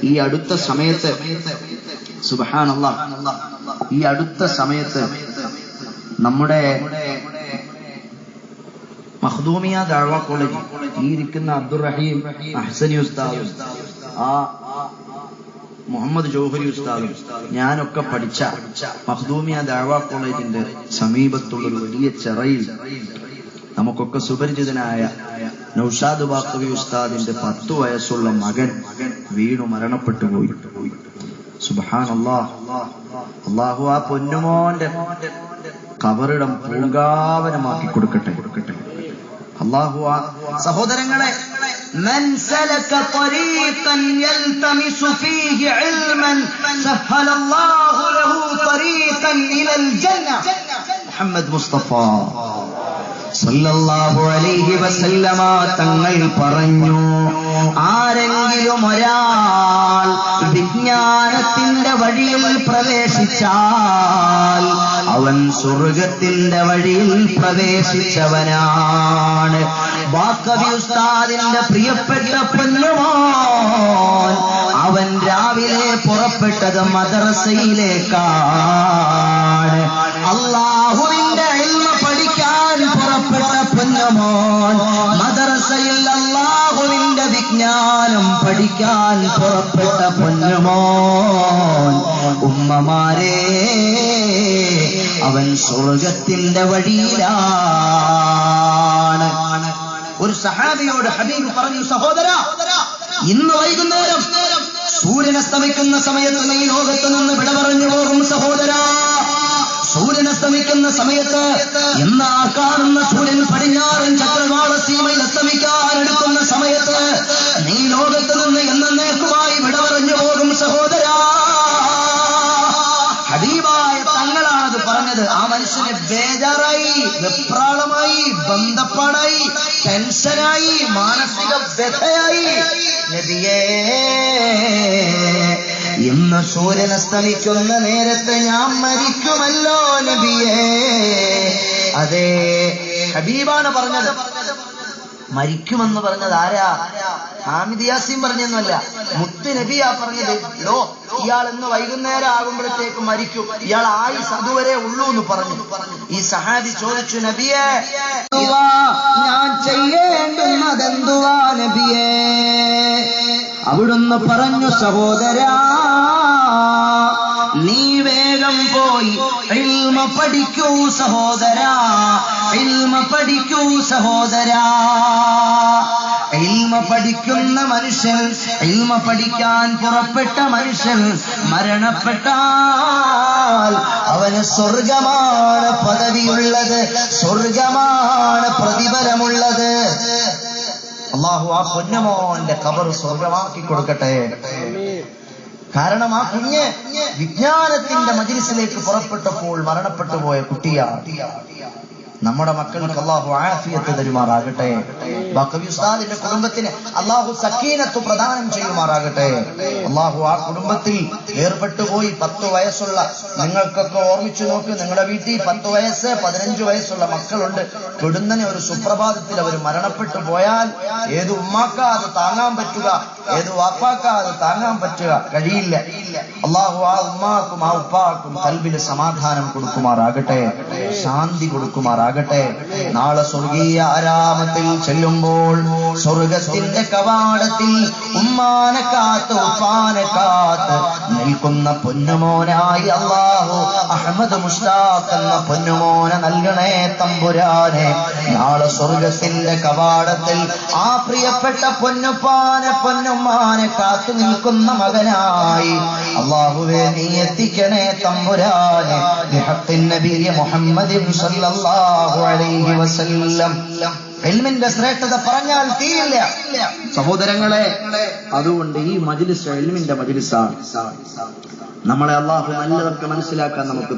ഈ അടുത്ത സമയത്ത് സുബ്ഹാനല്ലാഹ്, ഈ അടുത്ത സമയത്ത് നമ്മുടെ മഖ്ദൂമിയ ദഅവ കോളേജ് ഈ ഇരിക്കുന്ന അബ്ദുറഹീം അഹ്സനി ഉസ്താദ്, ആ മുഹമ്മദ് ജൗഹരി ഉസ്താദും ഞാനൊക്കെ പഠിച്ച മഖ്ദൂമിയ ദഅവ കോളേജിന്റെ സമീപത്തുള്ള ഒരു വലിയ ചെറയിൽ നമുക്കൊക്കെ സുപരിചിതനായ നൗഷാദ് ബാഖവി ഉസ്താദിന്റെ 10 വയസ്സുള്ള മകൻ വീണു മരണപ്പെട്ടു പോയി. സുബ്ഹാനല്ലാഹ്. അല്ലാഹു ആ പൊന്നുമോന്റെ ഖബറിടം പൂങ്കാവനമാക്കി കൊടുക്കട്ടെ. അല്ലാഹു ആ സഹോദരങ്ങളെ, من سلك طريقا يلتمس فيه علما سهل الله له طريقا إلى الجنة. محمد مصطفى സല്ലല്ലാഹു അലൈഹി വസല്ലമ തങ്ങൾ പറഞ്ഞു, ആരെങ്കിലും ഒരാൾ വിജ്ഞാനത്തിന്റെ വഴിയിൽ പ്രവേശിച്ചാൽ അവൻ സ്വർഗത്തിന്റെ വഴിയിൽ പ്രവേശിച്ചവനാണ്. ബാഖവി ഉസ്താദിന്റെ പ്രിയപ്പെട്ട പൊന്നുമോൻ അവൻ രാവിലെ പുറപ്പെട്ടത് മദ്രസയിലേക്കാണ്. അല്ലാഹുവിന്റെ ഇൽമ പഠിക്കാൻ പുറപ്പെട്ട പൊന്നുമോൻ മദ്രസയിൽ അല്ലാഹുവിന്റെ വിജ്ഞാനം പഠിക്കാൻ പുറപ്പെട്ട പൊന്നുമോൻ, ഉമ്മമാരെ, അവൻ സ്വർഗത്തിന്റെ വഴിയിലാണ്. ഒരു സഹാബിയോട് ഹബീബ് പറഞ്ഞു, സഹോദരാ, ഇന്ന് വൈകുന്നേരം സൂര്യൻ അസ്തമിക്കുന്ന സമയത്ത് നീ ലോകത്ത് നിന്ന് വിട പറഞ്ഞു പോകും. സഹോദരാ, സൂര്യൻ അസ്തമിക്കുന്ന സമയത്ത് എന്നാ കാണുന്ന സൂര്യൻ പടിഞ്ഞാറൻ ചക്രവാള സീമയിൽ അസ്തമിക്കാൻ എടുക്കുന്ന സമയത്ത് നീ ലോകത്ത് നിന്ന് എന്നേക്കുമായി വിട പറഞ്ഞു പോകും. സഹോദരാ, ഹബീബായ തങ്ങളാണത് പറഞ്ഞത്. ആ മനുഷ്യന് ബേജാറായി, വെപ്രാളമായി, ബന്ധപ്പാടായി, ടെൻഷനായി, മാനസിക വ്യഥയായി. നബിയേ, ഇന്ന് സൂര്യൻ അസ്തമിക്കുന്ന നേരത്തെ ഞാൻ മരിക്കുമല്ലോ നബിയേ. അതെ, ഹബീബാണ് പറഞ്ഞത്. മരിക്കുമെന്ന് പറഞ്ഞത് ആരാ? ഹാമിദ് യാസീൻ പറഞ്ഞൊന്നുമല്ല, മുത്ത് നബിയാ പറഞ്ഞത്. ഇയാൾ ഇന്ന് വൈകുന്നേരം ആകുമ്പോഴത്തേക്ക് മരിക്കും, ഇയാൾ ആയുസ് അതുവരെ ഉള്ളൂ എന്ന് പറഞ്ഞു. ഈ സഹാബി ചോദിച്ചു, നബിയെ, ഞാൻ ചെയ്യേണ്ടുന്നതെന്തുവാ നബിയേ? അവിടുന്ന് പറഞ്ഞു, സഹോദരാ, നീ വേഗം പോയി ഇൽമ പഠിക്കൂ സഹോദരാ, ഇൽമ പഠിക്കൂ സഹോദരാ. ഇൽമ പഠിക്കുന്ന മനുഷ്യൻ, ഇൽമ പഠിക്കാൻ പുറപ്പെട്ട മനുഷ്യൻ മരണപ്പെട്ടാൽ അവന് സ്വർഗമാണ് പദവിയുള്ളത്, സ്വർഗമാണ് പ്രതിഫലമുള്ളത്. അല്ലാഹു ആ പൊന്നുമോന്റെ ഖബർ സ്വർഗമാക്കി കൊടുക്കട്ടെ. കാരണം ആ കുഞ്ഞ് വിജ്ഞാനത്തിന്റെ മജ്‌ലിസിലേക്ക് പുറപ്പെട്ടപ്പോൾ മരണപ്പെട്ടു പോയ കുട്ടിയാണ്. നമ്മുടെ മക്കൾക്ക് അല്ലാഹു ആഫിയത്ത് തരുമാറാകട്ടെ. ബാഖവി ഉസ്താദിന്റെ കുടുംബത്തിന് അല്ലാഹു സക്കീനത്ത് പ്രദാനം ചെയ്യുമാറാകട്ടെ. അല്ലാഹു ആ കുടുംബത്തിൽ ഏർപ്പെട്ടുപോയി 10 വയസ്സുള്ള, നിങ്ങൾക്കൊക്കെ ഓർമ്മിച്ചു നോക്ക്, നിങ്ങളുടെ വീട്ടിൽ 10 വയസ്സ് 15 വയസ്സുള്ള മക്കളുണ്ട്. പെടുന്നനെ ഒരു സുപ്രഭാതത്തിൽ അവർ മരണപ്പെട്ടു പോയാൽ ഏത് ഉമ്മാക്കാ അത് താങ്ങാൻ പറ്റുക, ഏത് വാപ്പാക്കാ അത് താങ്ങാൻ പറ്റുക? കഴിയില്ല. അല്ലാഹു ആ ഉമ്മാക്കും ആ ഉപ്പാക്കും ഖൽബിൽ സമാധാനം കൊടുക്കുമാറാകട്ടെ, ശാന്തി കൊടുക്കുമാറാകട്ടെ. നാളെ സ്വർഗീയ ആരാമത്തിൽ ചെല്ലുമ്പോൾ സ്വർഗത്തിന്റെ കവാടത്തിൽ ഉമ്മാനെ കാത്ത് ഉപ്പാനെ കാത്ത് നിൽക്കുന്ന പൊന്നുമോനായി അല്ലാഹു അഹ്മദ് മുസ്താഖ് എന്ന പൊന്നുമോനെ നൽകണേ തമ്പുരാനെ. നാളെ സ്വർഗത്തിന്റെ കവാടത്തിൽ ആ പ്രിയപ്പെട്ട പൊന്നുപ്പാനെ പൊന്നുമ്മാനെ കാത്തു നിൽക്കുന്ന മകനായി അല്ലാഹുവേ നീ എത്തിക്കണേ തമ്പുരാനെ. ബിഹഖ്ഖിൻ നബി മുഹമ്മദ് സല്ലല്ലാഹു അലൈഹി വസല്ലം. ഇൽമിന്റെ ശ്രേഷ്ഠത പറഞ്ഞാൽ തീരില്ല സഹോദരങ്ങളെ. അതുകൊണ്ട് ഈ മജ്‌ലിസ് ഇൽമിന്റെ മജ്‌ലിസാണ്. നമ്മളെ അല്ലാഹു നല്ലതൊക്കെ മനസ്സിലാക്കാൻ നമുക്ക്